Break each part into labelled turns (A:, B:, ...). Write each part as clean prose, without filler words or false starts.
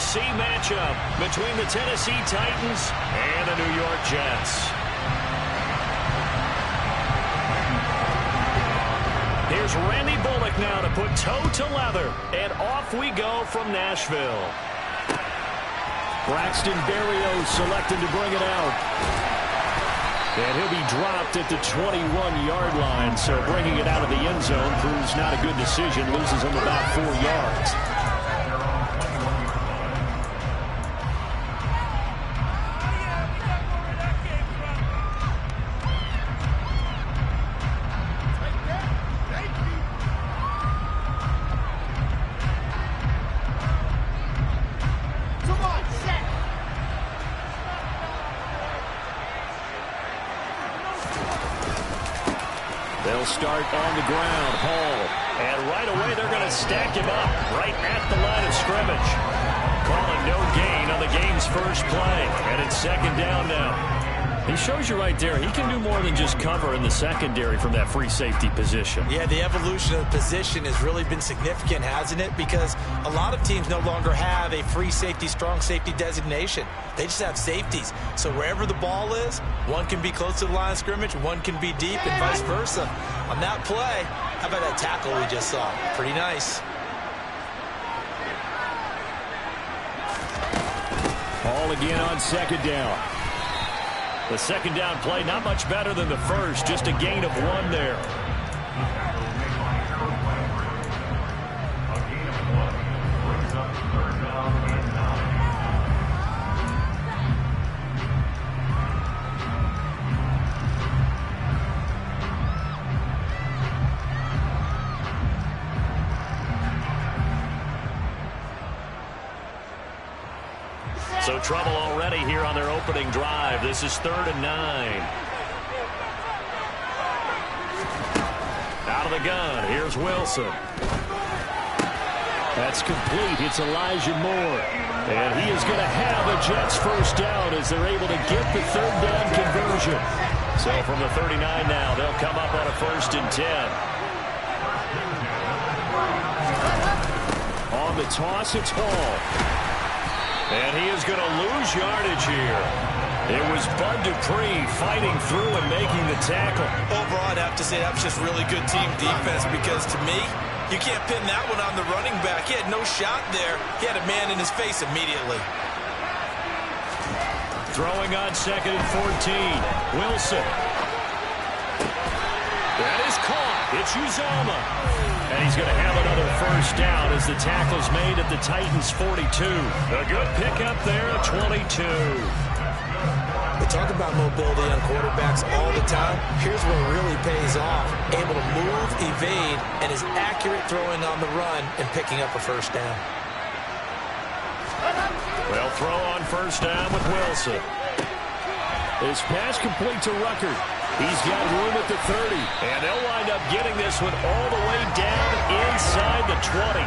A: NFC matchup between the Tennessee Titans and the New York Jets. Here's Randy Bullock now to put toe to leather, and off we go from Nashville. Braxton Berrios selected to bring it out. And he'll be dropped at the 21-yard line, so bringing it out of the end zone proves not a good decision, loses him about 4 yards. They'll start on the ground, Hall. And right away, they're going to stack him up right at the line of scrimmage. Calling no gain on the game's first play. And it's second down now. He shows you right there, he can do more than just cover in the secondary from that free safety position.
B: Yeah, the evolution of the position has really been significant, hasn't it? Because a lot of teams no longer have a free safety, strong safety designation. They just have safeties. So wherever the ball is, one can be close to the line of scrimmage, one can be deep, and vice versa. On that play, how about that tackle we just saw? Pretty nice.
A: Ball again on second down. The second down play, not much better than the first, just a gain of 1 there. So trouble already here on their opening drive. This is 3rd and 9. Out of the gun. Here's Wilson. That's complete. It's Elijah Moore. And he is going to have the Jets first down as they're able to get the 3rd down conversion. So from the 39 now, they'll come up on a 1st and 10. On the toss, it's Hall. And he is going to lose yardage here. It was Bud Dupree fighting through and making the tackle.
B: Overall, I'd have to say that's just really good team defense because, to me, you can't pin that one on the running back. He had no shot there. He had a man in his face immediately.
A: Throwing on 2nd and 14. Wilson. That is caught. It's Uzomah. And he's going to have another first down as the tackle's made at the Titans' 42. A good pickup there at 22.
B: We talk about mobility on quarterbacks all the time. Here's where it really pays off. Able to move, evade, and is accurate throwing on the run and picking up a first down.
A: Well, throw on first down with Wilson. His pass complete to Ruckert. He's got room at the 30, and they'll wind up getting this one all the way down inside the 20.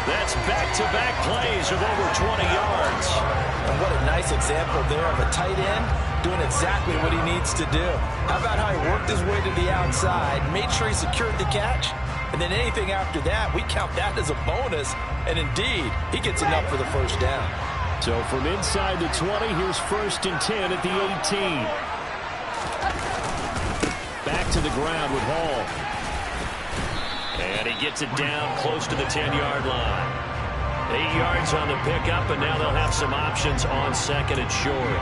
A: That's back-to-back plays of over 20 yards.
B: And what a nice example there of a tight end doing exactly what he needs to do. How about how he worked his way to the outside, made sure he secured the catch, and then anything after that, we count that as a bonus. And indeed, he gets enough for the first down.
A: So from inside the 20, here's 1st and 10 at the 18. Back to the ground with Hall. And he gets it down close to the 10-yard line. 8 yards on the pickup, and now they'll have some options on 2nd and short.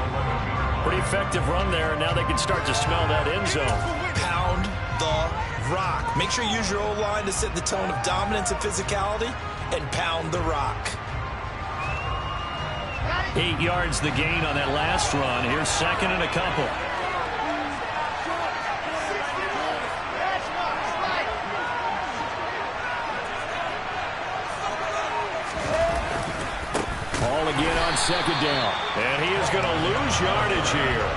A: Pretty effective run there, and now they can start to smell that end zone.
B: Pound the rock. Make sure you use your O-line to set the tone of dominance and physicality, and pound the rock.
A: 8 yards the gain on that last run. Here's 2nd and a couple. Ball again on 2nd down. And he is going to lose yardage here.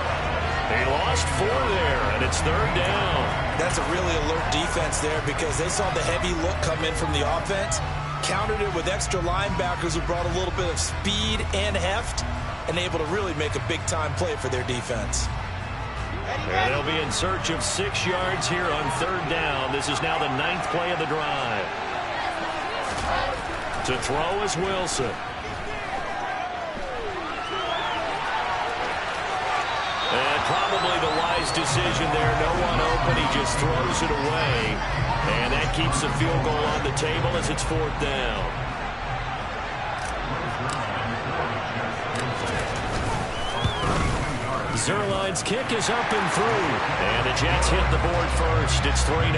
A: He lost 4 there, and it's 3rd down.
B: That's a really alert defense there because they saw the heavy look come in from the offense, countered it with extra linebackers who brought a little bit of speed and heft, and able to really make a big-time play for their defense.
A: And they'll be in search of 6 yards here on 3rd down. This is now the 9th play of the drive. To throw is Wilson. wise decision there. No one open. He just throws it away. And that keeps the field goal on the table as it's 4th down. Zerline's kick is up and through. And the Jets hit the board first. It's 3-0.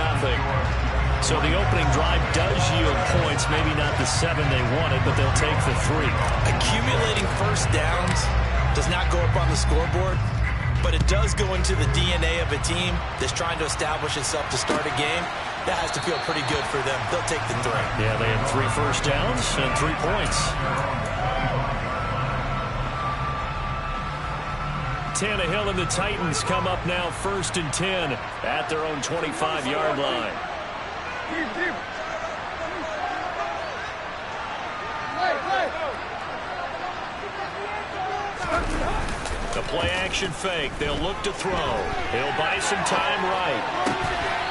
A: So the opening drive does yield points. Maybe not the 7 they wanted, but they'll take the 3.
B: Accumulating first downs does not go up on the scoreboard, but it does go into the DNA of a team that's trying to establish itself to start a game. That has to feel pretty good for them. They'll take the 3.
A: Yeah, they had 3 first downs and 3 points. Tannehill and the Titans come up now 1st and 10 at their own 25-yard line. The play-action fake. They'll look to throw. He'll buy some time right.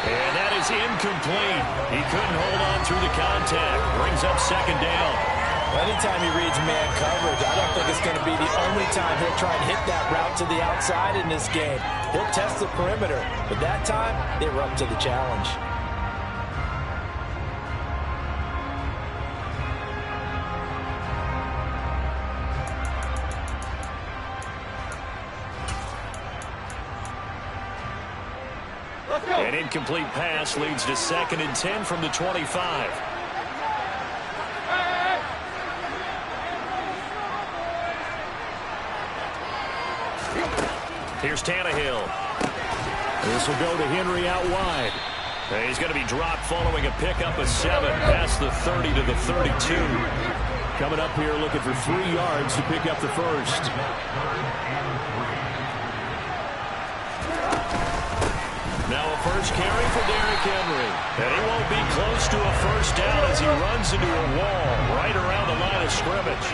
A: And that is incomplete. He couldn't hold on through the contact. Brings up 2nd down.
B: Anytime he reads man coverage, I don't think it's going to be the only time he'll try and hit that route to the outside in this game. He'll test the perimeter, but that time, they were up to the challenge.
A: An incomplete pass leads to 2nd and 10 from the 25. Here's Tannehill. This will go to Henry out wide. And he's going to be dropped following a pickup of 7 past the 30 to the 32. Coming up here looking for 3 yards to pick up the first. Now a first carry for Derrick Henry. And he won't be close to a first down as he runs into a wall right around the line of scrimmage.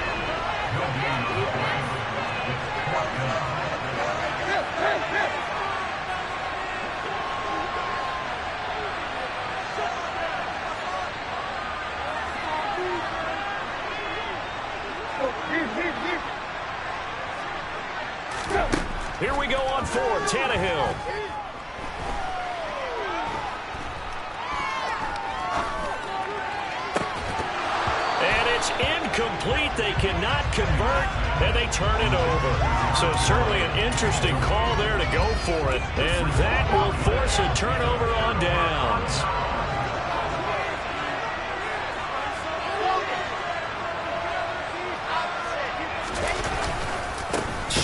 A: Here we go on 4, Tannehill. And it's incomplete. They cannot convert, and they turn it over. So certainly an interesting call there to go for it, and that will force a turnover on downs.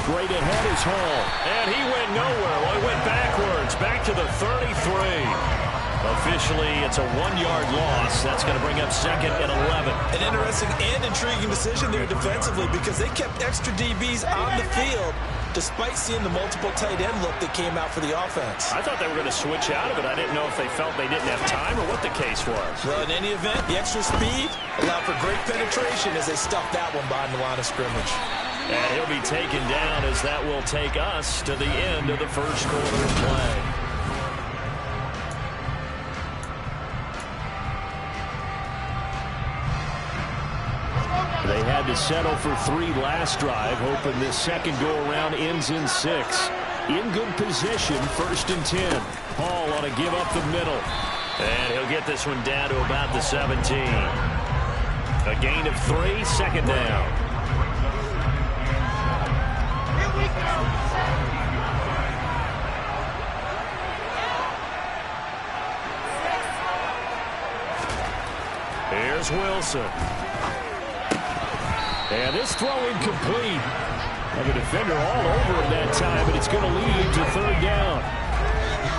A: Straight ahead is Hall, and he went nowhere. Well, he went backwards, back to the 33. Officially, it's a 1-yard loss. That's going to bring up 2nd and 11.
B: An interesting and intriguing decision there defensively because they kept extra DBs on the field despite seeing the multiple tight end look that came out for the offense.
A: I thought they were going to switch out of it. I didn't know if they felt they didn't have time or what the case was.
B: Well, in any event, the extra speed allowed for great penetration as they stuffed that one behind the line of scrimmage.
A: And he'll be taken down as that will take us to the end of the first quarter of play. They had to settle for 3 last drive, hoping this second go-around ends in 6. In good position, 1st and 10. Hall on a give up the middle. And he'll get this one down to about the 17. A gain of 3, 2nd down. Here's Wilson. And this throw incomplete. Have a defender all over him that time, but it's going to lead to 3rd down.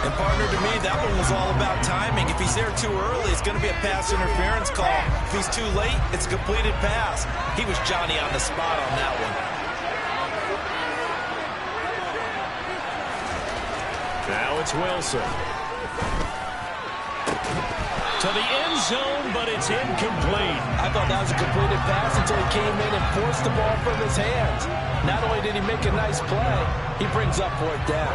B: And partner, to me, that one was all about timing. If he's there too early, it's going to be a pass interference call. If he's too late, it's a completed pass. He was Johnny on the spot on that one.
A: Now it's Wilson. To the end zone, but it's incomplete.
B: I thought that was a completed pass until he came in and forced the ball from his hands. Not only did he make a nice play, he brings up 4th down.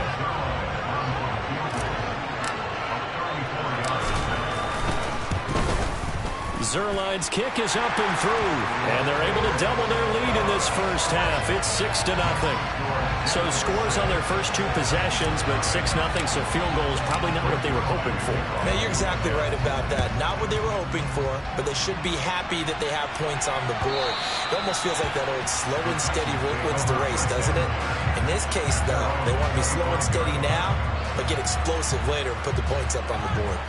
A: Zerline's kick is up and through, and they're able to double their lead in this first half. It's 6-0. So scores on their first two possessions, but 6-0, so field goal is probably not what they were hoping for.
B: Now, you're exactly right about that. Not what they were hoping for, but they should be happy that they have points on the board. It almost feels like that old slow and steady wins the race, doesn't it? In this case, though, they want to be slow and steady now, but get explosive later and put the points up on the board.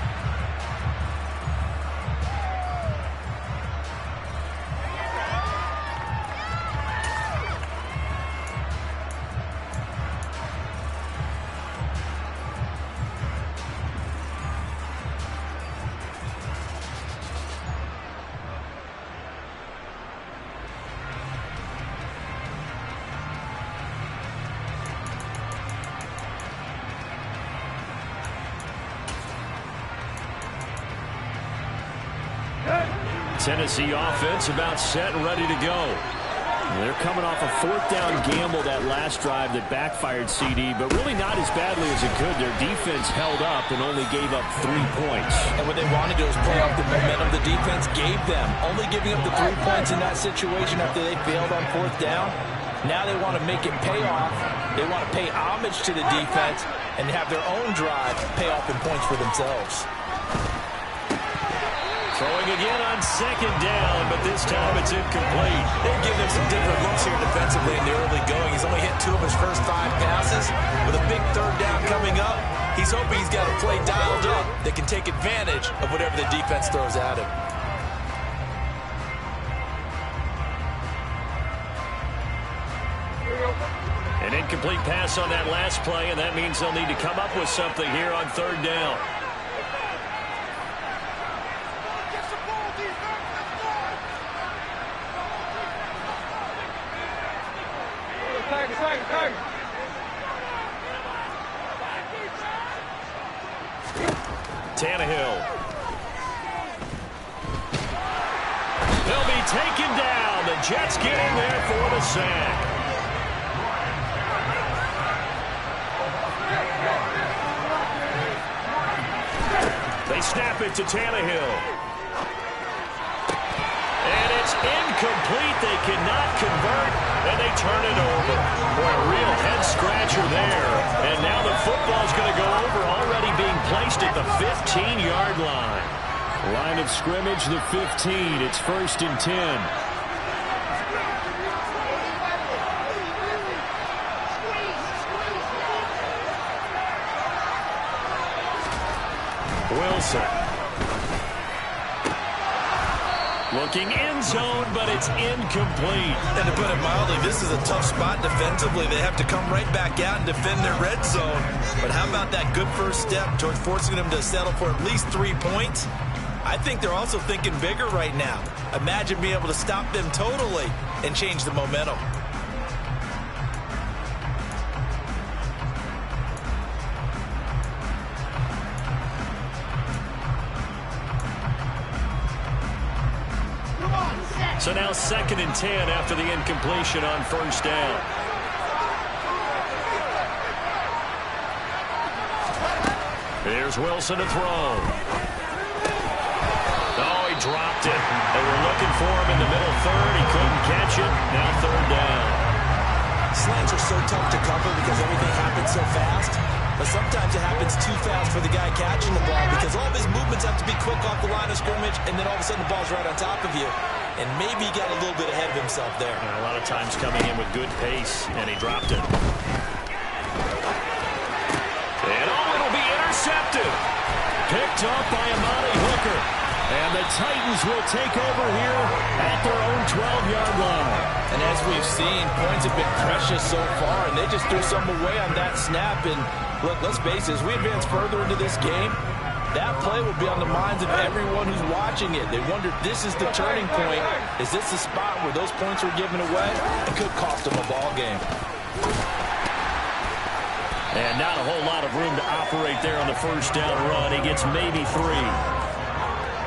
A: Tennessee offense about set and ready to go. They're coming off a fourth down gamble that last drive that backfired CD, but really not as badly as it could. Their defense held up and only gave up 3 points.
B: And what they wanted to do was play off the momentum the defense gave them. Only giving up the 3 points in that situation after they failed on fourth down. Now they want to make it pay off. They want to pay homage to the defense and have their own drive pay off in points for themselves.
A: Throwing again on second down, but this time it's incomplete.
B: They're giving him some different looks here defensively in the early going. He's only hit 2 of his first 5 passes. With a big third down coming up, he's hoping he's got a play dialed up that can take advantage of whatever the defense throws at him.
A: An incomplete pass on that last play, and that means they'll need to come up with something here on third down. Tannehill. They'll be taken down. The Jets get in there for the sack. They snap it to Tannehill. And it's incomplete. They cannot convert, and they turn it over. Boy, a real head-scratcher there. And now the football's going to go over, already being placed at the 15-yard line. Line of scrimmage, the 15. It's 1st and 10. Wilson. Looking end zone, but it's incomplete.
B: And to put it mildly, this is a tough spot defensively. They have to come right back out and defend their red zone. But how about that good first step towards forcing them to settle for at least 3 points? I think they're also thinking bigger right now. Imagine being able to stop them totally and change the momentum.
A: So now 2nd and 10 after the incompletion on first down. Here's Wilson to throw. Oh, he dropped it. They were looking for him in the middle third. He couldn't catch it. Now 3rd down.
B: Slants are so tough to cover because everything happens so fast. But sometimes it happens too fast for the guy catching the ball because all of his movements have to be quick off the line of scrimmage, and then all of a sudden the ball's right on top of you. And maybe he got a little bit ahead of himself there.
A: And a lot of times coming in with good pace, and he dropped it. And it'll be intercepted. Picked up by Amani Hooker. And the Titans will take over here at their own 12-yard line.
B: And as we've seen, points have been precious so far, and they just threw some away on that snap. And look, let's face it, as we advance further into this game, that play will be on the minds of everyone who's watching it. They wonder, this is the turning point. Is this the spot where those points were given away? It could cost them a ball game.
A: And not a whole lot of room to operate there on the first down run. He gets maybe 3.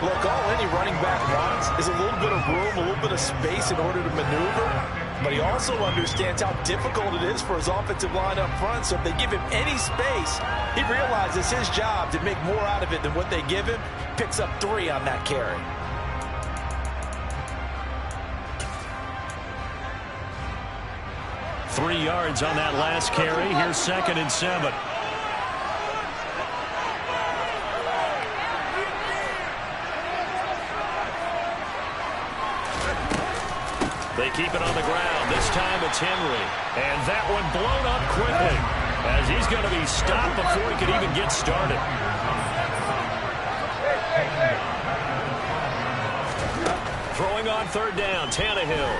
B: Look, all any running back wants is a little bit of room, a little bit of space in order to maneuver. But he also understands how difficult it is for his offensive line up front. So if they give him any space, he realizes his job to make more out of it than what they give him. Picks up 3 on that carry.
A: 3 yards on that last carry. Here's 2nd and 7. They keep it on the ground. This time it's Henry. And that one blown up quickly as he's going to be stopped before he could even get started. Throwing on 3rd down, Tannehill.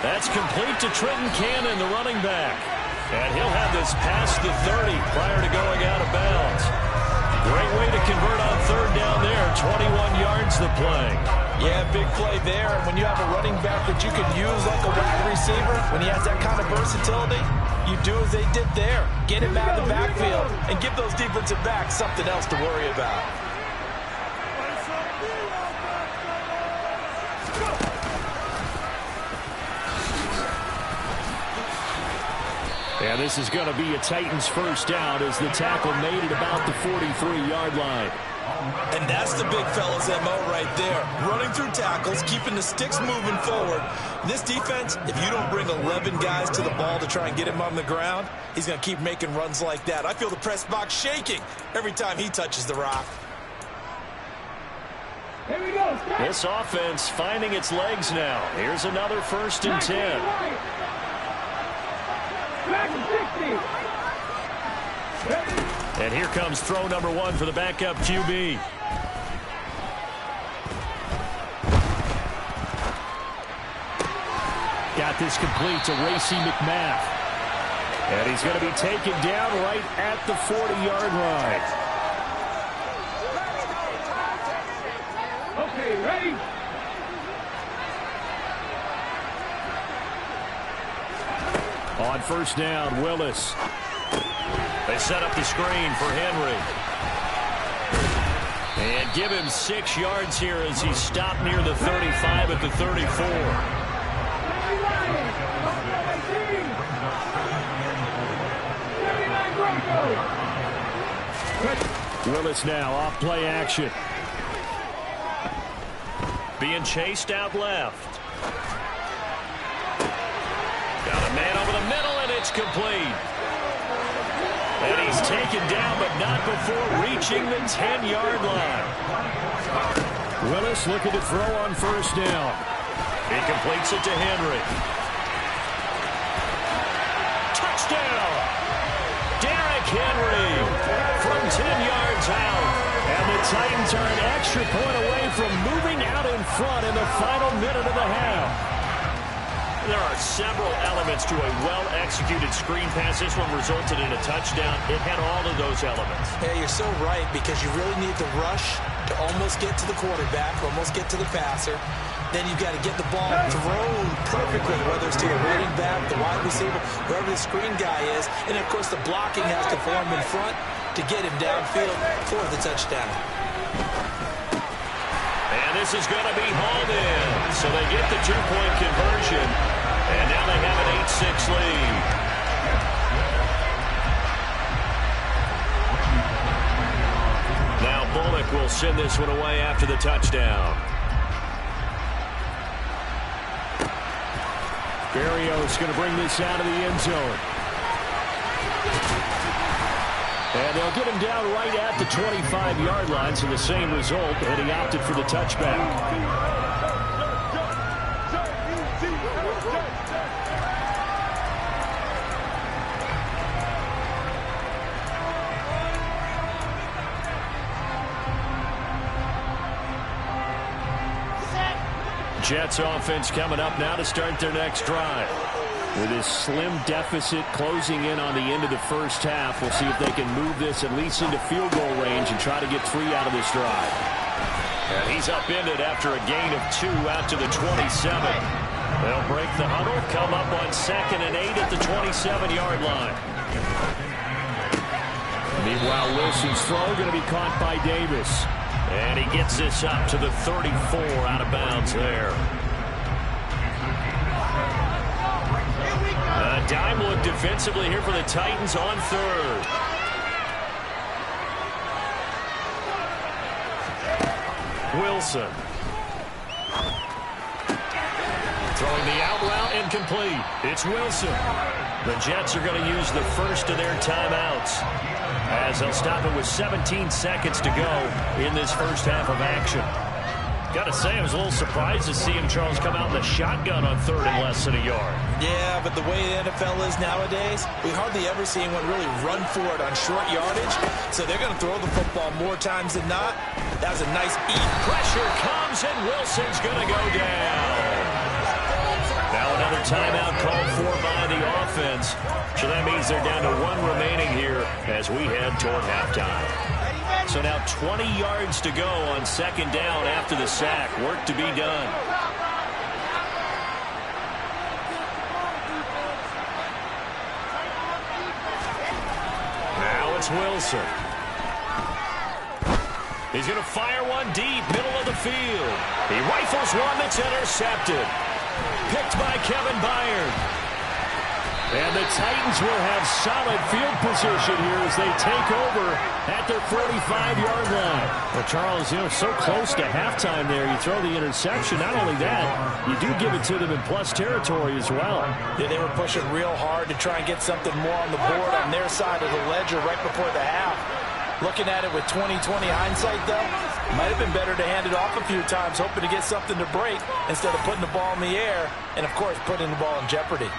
A: That's complete to Trenton Cannon, the running back. And he'll have this past the 30 prior to going out of bounds. Great way to convert on 3rd down there. 21 yards the play.
B: Yeah, big play there. And when you have a running back that you can use like a wide receiver, when he has that kind of versatility, you do as they did there. Get him out of the backfield and give those defensive backs something else to worry about.
A: And this is going to be a Titans first down as the tackle made at about the 43-yard line.
B: And that's the big fella's MO right there. Running through tackles, keeping the sticks moving forward. This defense, if you don't bring 11 guys to the ball to try and get him on the ground, he's going to keep making runs like that. I feel the press box shaking every time he touches the rock.
C: Here we go.
A: This offense finding its legs now. Here's another 1st and 10.
C: Back to 60.
A: And here comes throw number 1 for the backup QB. Got this complete to Racey McMath. And he's going to be taken down right at the 40-yard line.
C: Okay, ready?
A: On 1st down, Willis. They set up the screen for Henry. And give him 6 yards here as he's stopped near the 35 at the 34. Willis now off play action. Being chased out left. Got a man over the middle, and it's complete. And he's taken down, but not before reaching the 10-yard line. Willis looking to throw on 1st down. He completes it to Henry. Touchdown! Derrick Henry from 10 yards out. And the Titans are an extra point away from moving out in front in the final minute of the half. There are several elements to a well-executed screen pass. This one resulted in a touchdown. It had all of those elements.
B: Yeah, you're so right, because you really need the rush to almost get to the quarterback, almost get to the passer. Then you've got to get the ball thrown perfectly, whether it's to the running back, the wide receiver, wherever the screen guy is. And, of course, the blocking has to form in front to get him downfield for the touchdown.
A: And this is going to be hauled in. So they get the 2-point conversion. And now they have an 8-6 lead. Now Bullock will send this one away after the touchdown. Berrios going to bring this out of the end zone. And they'll get him down right at the 25-yard line, so the same result, and he opted for the touchback. Jets offense coming up now to start their next drive. With this slim deficit closing in on the end of the first half, we'll see if they can move this at least into field goal range and try to get 3 out of this drive. And he's upended after a gain of 2 out to the 27. They'll break the huddle, come up on 2nd and 8 at the 27-yard line. Meanwhile, Wilson's throw going to be caught by Davis. And he gets this up to the 34 out of bounds there. Dime look defensively here for the Titans on 3rd. Wilson. Throwing the out route, incomplete. It's Wilson. The Jets are going to use the first of their timeouts, as they'll stop it with 17 seconds to go in this first half of action. Got to say, I was a little surprised to see him, Charles, come out in the shotgun on third and less than a yard.
B: Yeah, but the way the NFL is nowadays, we hardly ever see anyone really run for it on short yardage. So they're going to throw the football more times than not. That was a nice eat.
A: Pressure comes, and Wilson's going to go down. Now another timeout called for by the offense. So that means they're down to one remaining here as we head toward halftime. So now 20 yards to go on second down after the sack. Work to be done. Now it's Wilson. He's going to fire one deep, middle of the field. He rifles one that's intercepted. Picked by Kevin Byard. And the Titans will have solid field position here as they take over at their 45-yard line. Well, Charles, so close to halftime there. You throw the interception. Not only that, you do give it to them in plus territory as well.
B: Yeah, they were pushing real hard to try and get something more on the board on their side of the ledger right before the half. Looking at it with 20/20 hindsight, though, might have been better to hand it off a few times, hoping to get something to break instead of putting the ball in the air and, of course, putting the ball in jeopardy.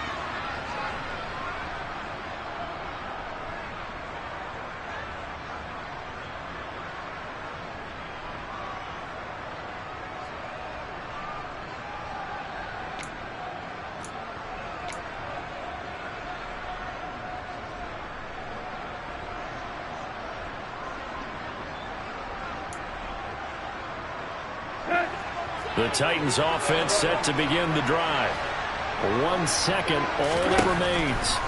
A: The Titans offense set to begin the drive. 1 second, all that remains.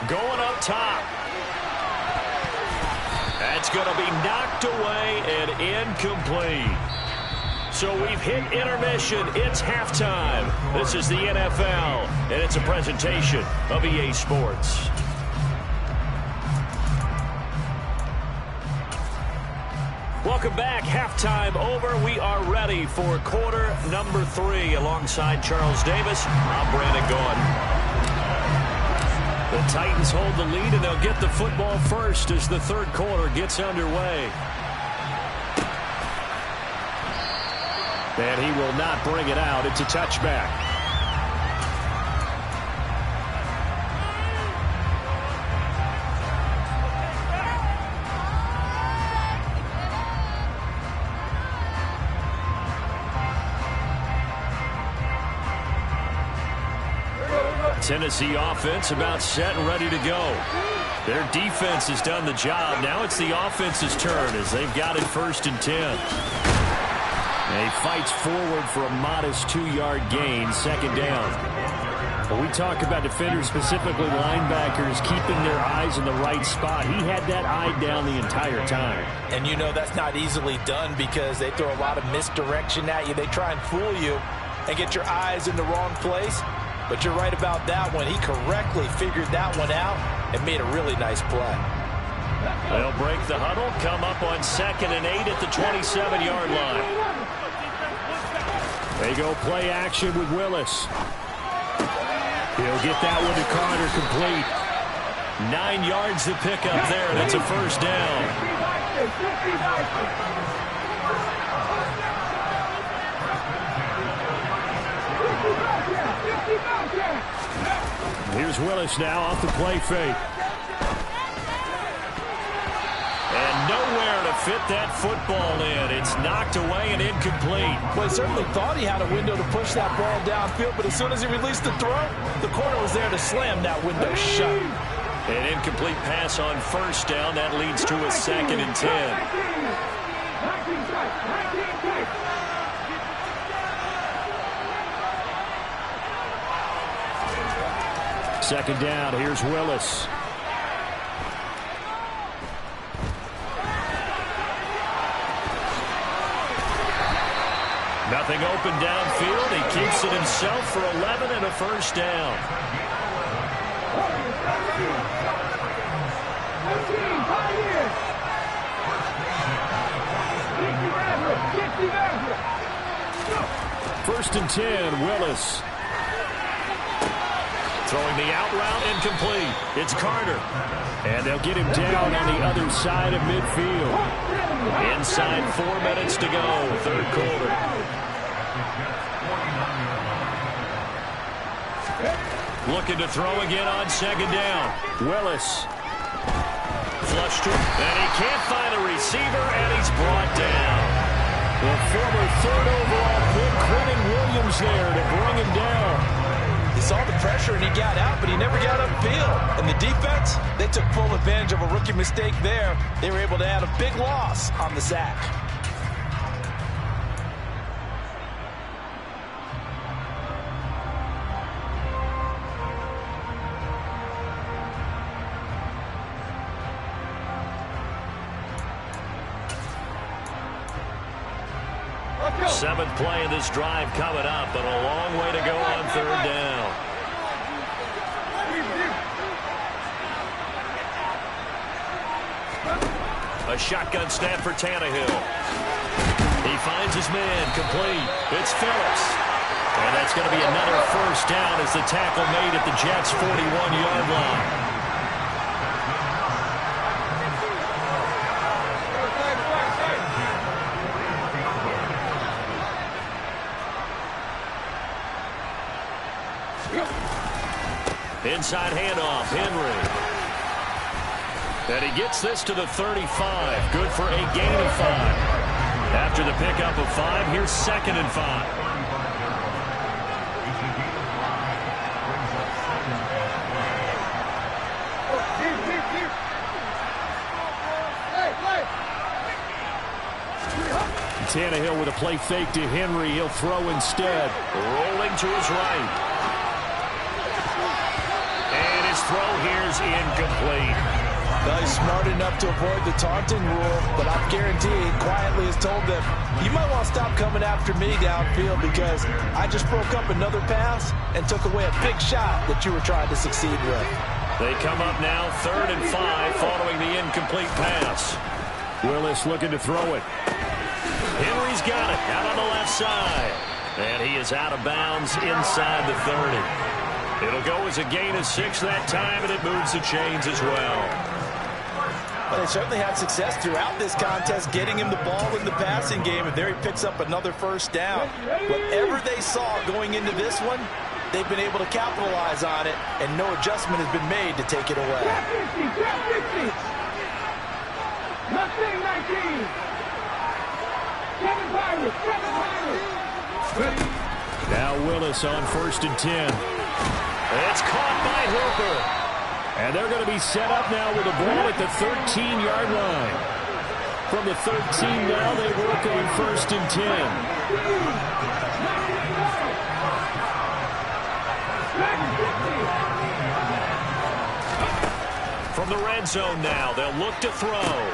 A: Going up top. That's going to be knocked away and incomplete. So we've hit intermission. It's halftime. This is the NFL, and it's a presentation of EA Sports. Welcome back. Halftime over. We are ready for quarter number 3. Alongside Charles Davis, I'm Brandon Gaudin. The Titans hold the lead, and they'll get the football first as the third quarter gets underway. And he will not bring it out. It's a touchback. Tennessee offense about set and ready to go. Their defense has done the job. Now it's the offense's turn as they've got it 1st and 10. And he fights forward for a modest 2-yard gain, second down. When we talk about defenders, specifically linebackers, keeping their eyes in the right spot, he had that eye down the entire time.
B: And you know that's not easily done because they throw a lot of misdirection at you. They try and fool you and get your eyes in the wrong place. But you're right about that one. He correctly figured that one out and made a really nice play.
A: They'll break the huddle, come up on 2nd and 8 at the 27-yard line. They go play action with Willis. He'll get that one to Carter, complete. 9 yards to pick up there, and it's a first down. Here's Willis now off the play fake. And nowhere to fit that football in. It's knocked away and incomplete.
B: Well, he certainly thought he had a window to push that ball downfield, but as soon as he released the throw, the corner was there to slam that window shut.
A: An incomplete pass on first down. That leads to a 2nd and 10. Second down, here's Willis. Nothing open downfield. He keeps it himself for 11 and a first down. First and 10, Willis. Throwing the out route, incomplete. It's Carter. And they'll get him down on the other side of midfield. Inside 4 minutes to go, third quarter. Looking to throw again on second down. Willis. Flushed him, and he can't find a receiver, and he's brought down. The former third overall pick, Quentin Williams there to bring him down.
B: He saw the pressure and he got out, but he never got upfield. And the defense, they took full advantage of a rookie mistake there. They were able to add a big loss on the sack.
A: 7th play of this drive coming up, but a long way to go on third down. A shotgun snap for Tannehill. He finds his man, complete. It's Phillips. And that's going to be another first down as the tackle made at the Jets' 41-yard line. Inside handoff, Henry. And he gets this to the 35. Good for a gain of 5. After the pickup of 5, here's 2nd and 5. Tannehill with a play fake to Henry. He'll throw instead. Rolling to his right. Throw here's incomplete.
B: Well, he's smart enough to avoid the taunting rule, but I'm guaranteed quietly has told them, you might want to stop coming after me downfield because I just broke up another pass and took away a big shot that you were trying to succeed with.
A: They come up now 3rd and 5 following the incomplete pass. Willis looking to throw it. Henry's got it out on the left side. And he is out of bounds inside the 30. It'll go as a gain of 6 that time, and it moves the chains as well.
B: Well, they certainly had success throughout this contest, getting him the ball in the passing game, and there he picks up another first down. Whatever they saw going into this one, they've been able to capitalize on it, and no adjustment has been made to take it away.
A: Now Willis on 1st and 10. It's caught by Hooper. And they're going to be set up now with the ball at the 13-yard line. From the 13 now, they work on 1st and 10. From the red zone now, they'll look to throw.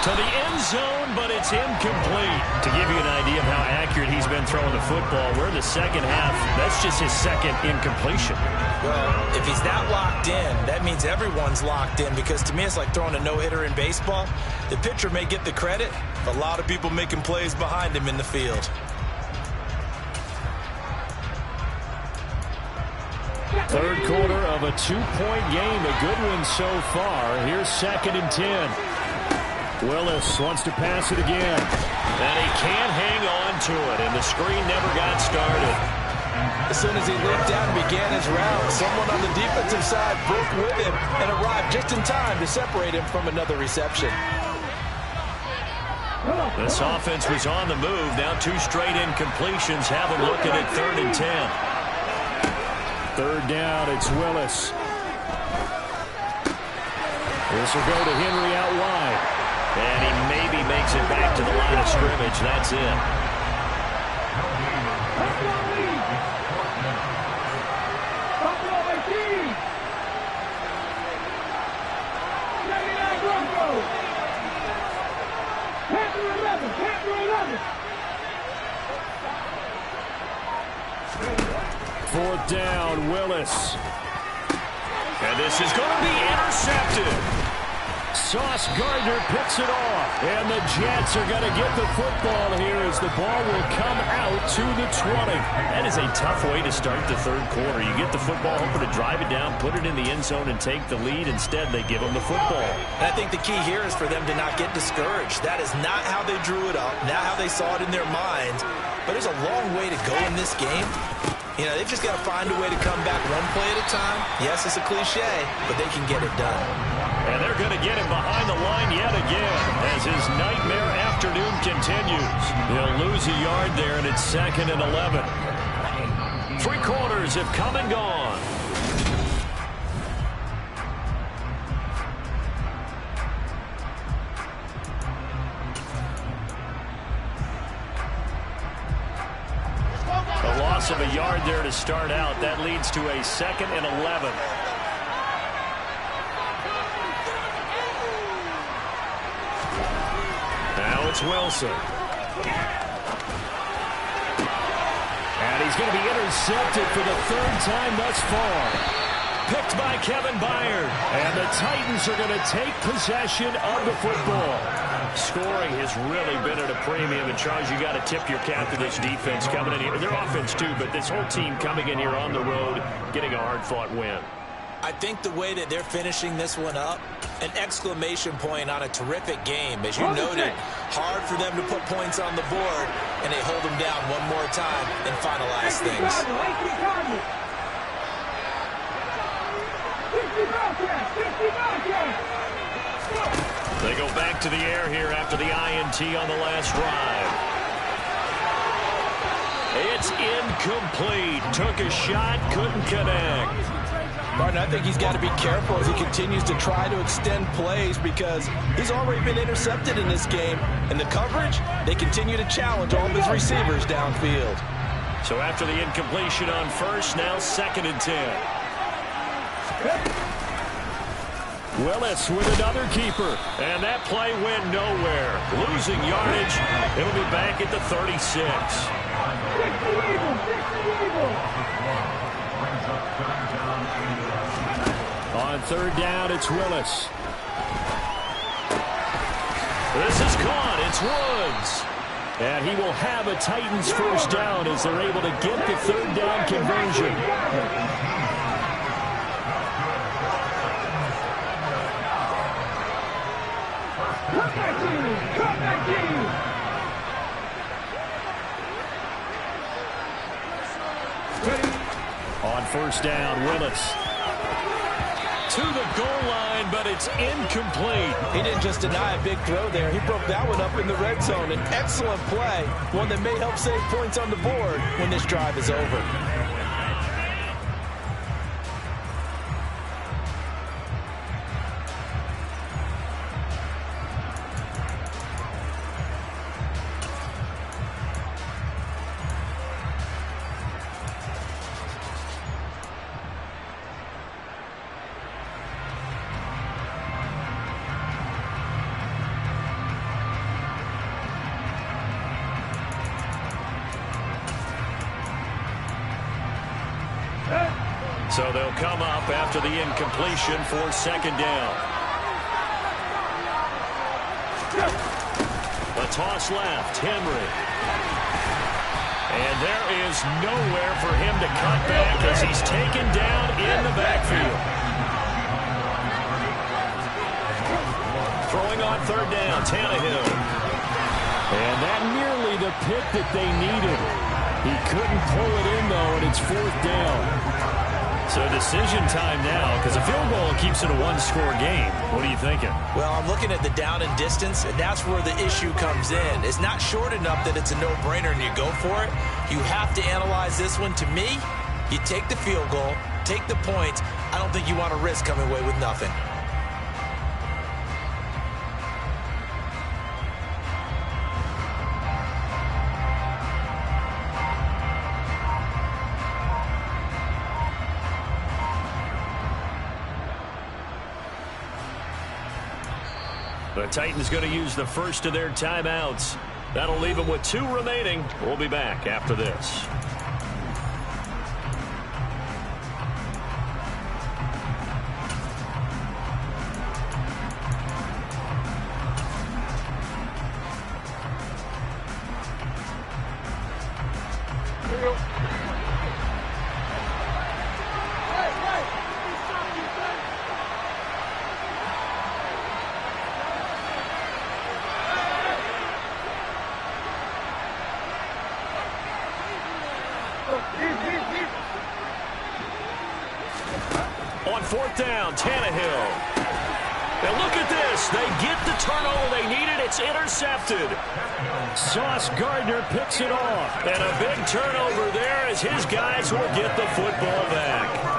A: To the end zone, but it's incomplete. To give you an idea of how accurate he's been throwing the football, we're in the second half. That's just his 2nd incompletion.
B: Well, if he's that locked in, that means everyone's locked in, because to me it's like throwing a no-hitter in baseball. The pitcher may get the credit, but a lot of people making plays behind him in the field.
A: Third quarter of a 2-point game. A good one so far. Here's 2nd and 10. Willis wants to pass it again. And he can't hang on to it, and the screen never got started.
B: As soon as he leaped down and began his route, someone on the defensive side broke with him and arrived just in time to separate him from another reception.
A: This offense was on the move. Now 2 straight incompletions have them looking at 3rd and 10. 3rd down, it's Willis. This will go to Henry out wide. And he maybe makes it back to the line of scrimmage. That's it. Fourth down, Willis. And this is going to be intercepted. Sauce Gardner picks it off. And the Jets are going to get the football here as the ball will come out to the 20.
C: That is a tough way to start the third quarter. You get the football, hoping to drive it down, put it in the end zone, and take the lead. Instead, they give them the football.
B: And I think the key here is for them to not get discouraged. That is not how they drew it up, not how they saw it in their minds. But there's a long way to go in this game. You know, they've just got to find a way to come back one play at a time. Yes, it's a cliche, but they can get it done.
A: And they're going to get him behind the line yet again as his nightmare afternoon continues. They'll lose a yard there, and it's 2nd and 11. 3 quarters have come and gone. A loss of a yard there to start out. That leads to a 2nd and 11. Now it's Wilson. And he's going to be intercepted for the 3rd time thus far. Picked by Kevin Byard. And the Titans are going to take possession of the football. Scoring has really been at a premium. And, Charles, you got to tip your cap to this defense coming in here. Their offense, too, but this whole team coming in here on the road, getting a hard-fought win.
B: I think the way that they're finishing this one up, an exclamation point on a terrific game. As you noted, hard for them to put points on the board, and they hold them down one more time and finalize things.
A: They go back to the air here after the INT on the last drive. It's incomplete. Took a shot, couldn't connect.
D: Martin, I think he's got to be careful as he continues to try to extend plays because he's already been intercepted in this game. And the coverage, they continue to challenge all of his receivers downfield.
A: So after the incompletion on first, now 2nd and 10. Willis with another keeper. And that play went nowhere. Losing yardage. It'll be back at the 36. On 3rd down, it's Willis. This is caught. It's Woods. And he will have a Titans first down as they're able to get the 3rd down conversion. On 1st down, Willis. To the goal line, but it's incomplete.
D: He didn't just deny a big throw there. He broke that one up in the red zone. An excellent play, one that may help save points on the board when this drive is over.
A: So they'll come up after the incompletion for 2nd down. A toss left, Henry. And there is nowhere for him to cut back as he's taken down in the backfield. Throwing on 3rd down, Tannehill. And that nearly the pick that they needed. He couldn't pull it in, though, and it's 4th down. So decision time now, because a field goal keeps it a one-score game. What are you thinking?
B: Well, I'm looking at the down and distance, and that's where the issue comes in. It's not short enough that it's a no-brainer and you go for it. You have to analyze this one. To me, you take the field goal, take the points. I don't think you want to risk coming away with nothing.
A: The Titans going to use the first of their timeouts. That'll leave them with 2 remaining. We'll be back after this. On fourth down, Tannehill. And look at this. They get the turnover they needed. It's intercepted. Sauce Gardner picks it off. And a big turnover there as his guys will get the football back.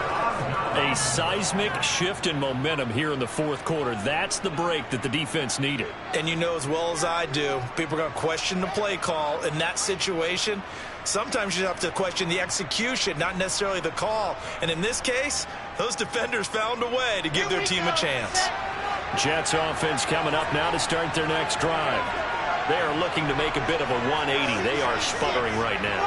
A: A seismic shift in momentum here in the fourth quarter. That's the break that the defense needed.
B: And you know as well as I do, people are going to question the play call in that situation. Sometimes you have to question the execution, not necessarily the call. And in this case, those defenders found a way to give their team a chance.
A: Jets offense coming up now to start their next drive. They are looking to make a bit of a 180. They are sputtering right now.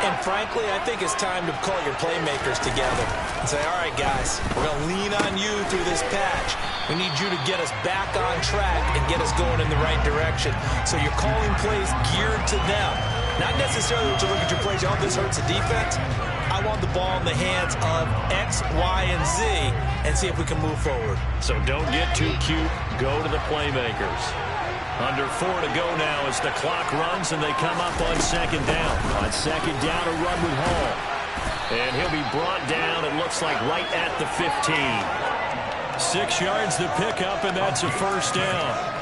B: And frankly, I think it's time to call your playmakers together and say, all right, guys, we're going to lean on you through this patch. We need you to get us back on track and get us going in the right direction. So you're calling plays geared to them. Not necessarily to look at your plays, oh, this hurts the defense. I want the ball in the hands of X, Y, and Z and see if we can move forward.
A: So don't get too cute. Go to the playmakers. Under 4 to go now as the clock runs and they come up on second down. On second down, a run with Hall. And he'll be brought down, it looks like, right at the 15. 6 yards to pick up, and that's a first down.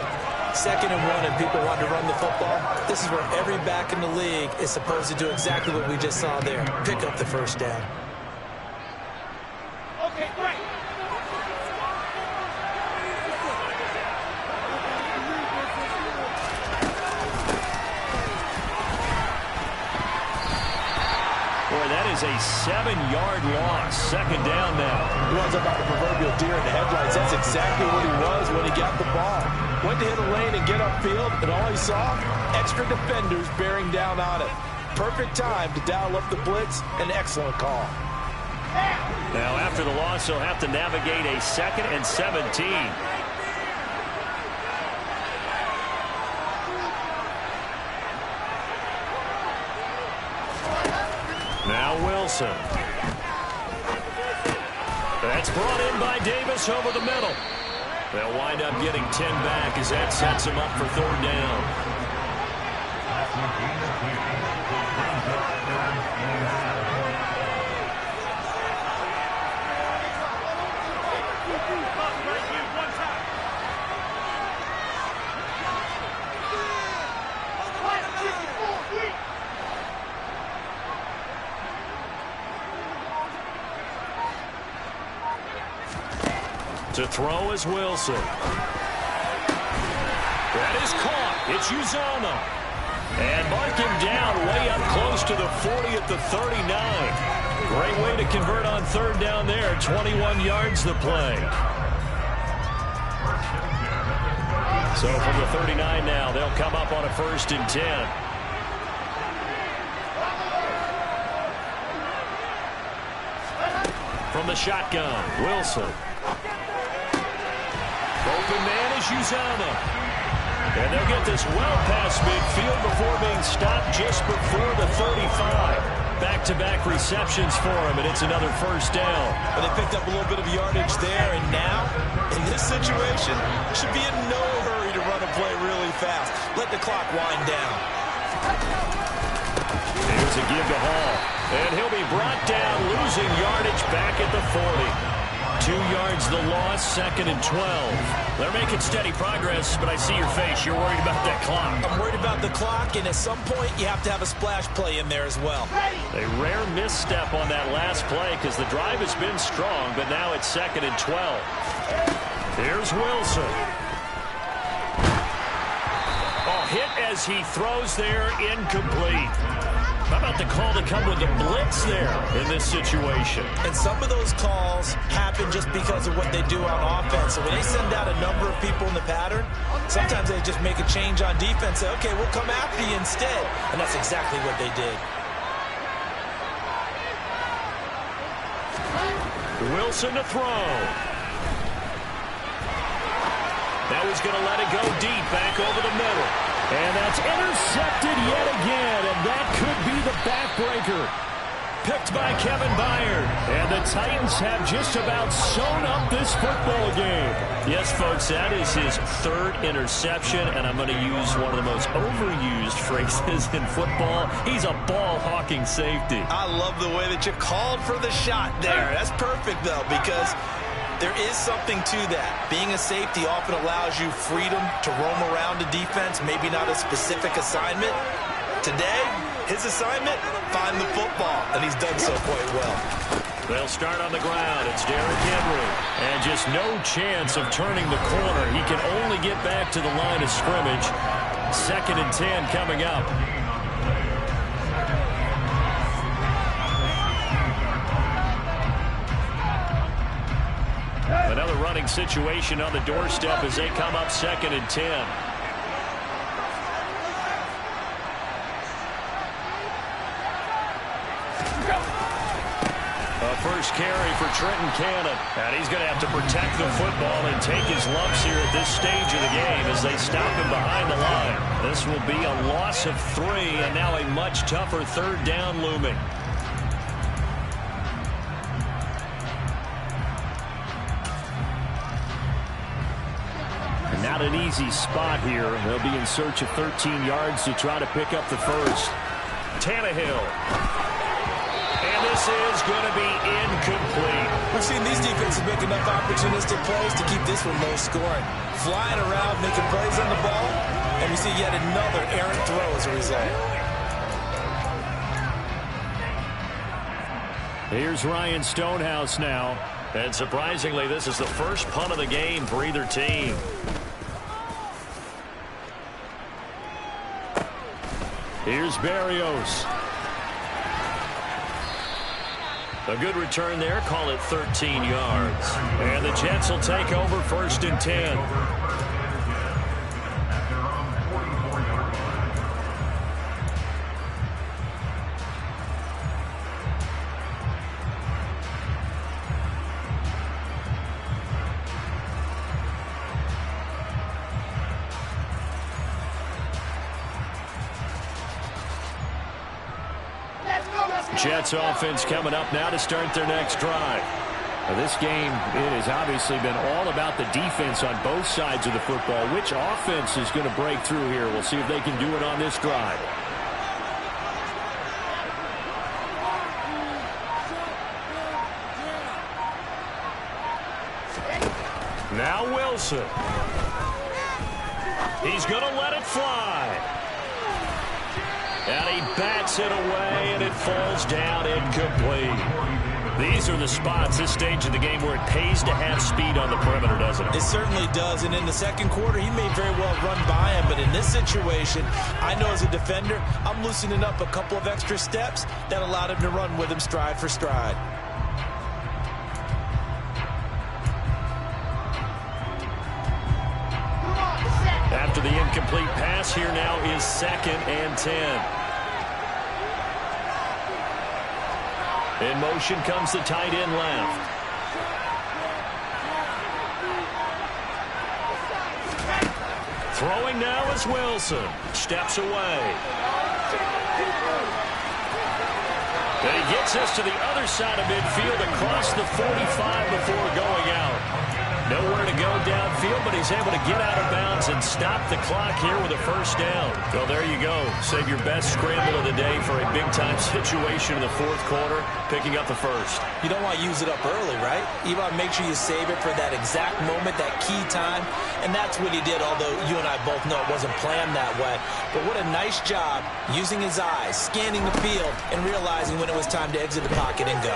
B: 2nd and 1 and people want to run the football. This is where every back in the league is supposed to do exactly what we just saw there. Pick up the first down.
E: Okay, great.
A: Boy, that is a 7-yard loss. Second down now.
D: He runs about the proverbial deer in the headlights. That's exactly what he was when he got the ball. Went to hit a lane and get upfield, and all he saw, extra defenders bearing down on it. Perfect time to dial up the blitz. An excellent call.
A: Now, after the loss, he'll have to navigate a 2nd and 17. Now Wilson. That's brought in by Davis over the middle. They'll wind up getting 10 back as that sets him up for 3rd down. To throw is Wilson. That is caught. It's Uzomah. And mark him down way up close to the 40 at the 39. Great way to convert on 3rd down there. 21 yards the play. So from the 39 now, they'll come up on a 1st and 10. From the shotgun, Wilson. Open man is Uzomah. And they'll get this well past midfield before being stopped just before the 35. Back-to-back receptions for him, and it's another 1st down.
B: But they picked up a little bit of yardage there, and now, in this situation, should be in no hurry to run a play really fast. Let the clock wind down.
A: Here's a give to Hall. And he'll be brought down, losing yardage back at the 40. 2 yards the loss, 2nd and 12. They're making steady progress, but I see your face. You're worried about that clock.
B: I'm worried about the clock, and at some point, you have to have a splash play in there as well.
A: A rare misstep on that last play because the drive has been strong, but now it's 2nd and 12. Here's Wilson. Oh, hit as he throws there, incomplete. How about the call to come with the blitz there in this situation?
B: And some of those calls happen just because of what they do on offense. So when they send out a number of people in the pattern, sometimes they just make a change on defense. Say, okay, we'll come after you instead. And that's exactly what they did.
A: Wilson to throw. Now he's going to let it go deep, back over the middle. And that's intercepted yet again, and that could be the backbreaker Parker. Picked by Kevin Byard. And the Titans have just about sewn up this football game.
C: Yes, folks, that is his third interception, and I'm going to use one of the most overused phrases in football. He's a ball-hawking safety.
B: I love the way that you called for the shot there. That's perfect, though, because there is something to that. Being a safety often allows you freedom to roam around a defense, maybe not a specific assignment. Today, his assignment, find the football, and he's done so quite well.
A: They'll start on the ground. It's Derrick Henry. And just no chance of turning the corner. He can only get back to the line of scrimmage. 2nd and 10 coming up. Another running situation on the doorstep as they come up 2nd and 10. First carry for Trenton Cannon. And he's going to have to protect the football and take his lumps here at this stage of the game as they stop him behind the line. This will be a loss of 3 and now a much tougher 3rd down looming. And not an easy spot here. They'll be in search of 13 yards to try to pick up the first. Tannehill. And this is going to be incomplete.
D: We've seen these defenses make enough opportunistic plays to keep this one low scoring. Flying around, making plays on the ball, and we see yet another errant throw as a result.
A: Here's Ryan Stonehouse now. And surprisingly, this is the first punt of the game for either team. Here's Berrios. A good return there. Call it 13 yards. And the Jets will take over 1st and 10. Jets offense coming up now to start their next drive. Now this game, it has obviously been all about the defense on both sides of the football. Which offense is going to break through here? We'll see if they can do it on this drive. Now Wilson. He's going to let it fly. And he bats it away, and it falls down incomplete. These are the spots, this stage of the game, where it pays to have speed on the perimeter, doesn't it?
D: It certainly does, and in the second quarter, he may very well run by him, but in this situation, I know as a defender, I'm loosening up a couple of extra steps that allowed him to run with him stride for stride.
A: After the incomplete pass, here now is 2nd and 10. In motion comes the tight end left. Throwing now is Wilson. Steps away. And he gets us to the other side of midfield across the 45 before going out. Nowhere to go downfield, but he's able to get out of bounds and stop the clock here with a first down. Well, there you go. Save your best scramble of the day for a big-time situation in the 4th quarter, picking up the first.
D: You don't want to use it up early, right? You want to make sure you save it for that exact moment, that key time, and that's what he did, although you and I both know it wasn't planned that way. But what a nice job using his eyes, scanning the field, and realizing when it was time to exit the pocket and go.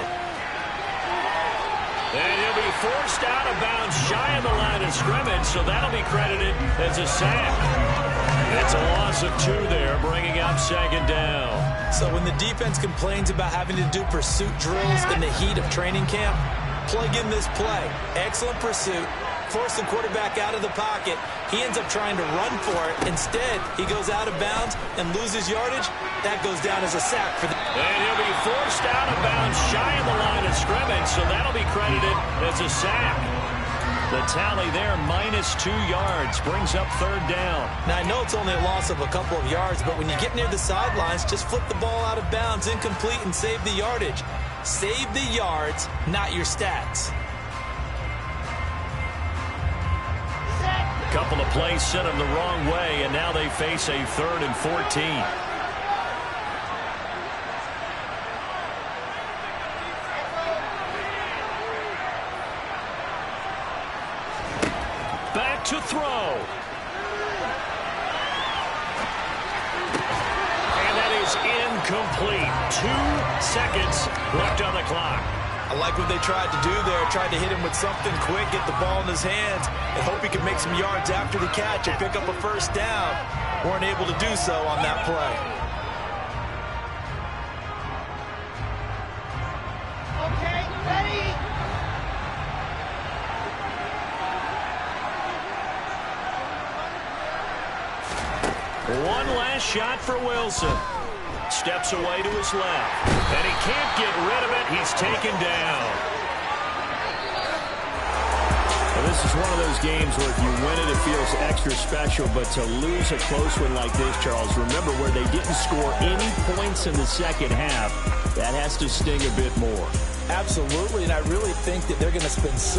A: And he'll be forced out of bounds shy of the line of scrimmage, so that'll be credited as a sack. It's a loss of 2 there, bringing up 2nd down.
D: So when the defense complains about having to do pursuit drills in the heat of training camp, plug in this play. Excellent pursuit. Force the quarterback out of the pocket. He ends up trying to run for it. Instead, he goes out of bounds and loses yardage. That goes down as a sack for the...
A: And he'll be forced out of bounds shy of the line of scrimmage, so that'll be credited as a sack. The tally there, -2 yards, brings up 3rd down.
B: Now, I know it's only a loss of a couple of yards, but when you get near the sidelines, just flip the ball out of bounds, incomplete, and save the yardage. Save the yards, not your stats.
A: Couple of plays sent them the wrong way, and now they face a 3rd and 14. Back to throw. And that is incomplete. 2 seconds left on the clock.
B: I like what they tried to do there, tried to hit him with something quick, get the ball in his hands, and hope he could make some yards after the catch and pick up a 1st down. Weren't able to do so on that play.
E: Okay, ready?
A: One last shot for Wilson. Steps away to his left. And he can't get rid of it. He's taken down.
C: Well, this is one of those games where if you win it, it feels extra special. But to lose a close one like this, Charles, remember where they didn't score any points in the second half. That has to sting a bit more.
D: Absolutely, and I really think that they're going to spend so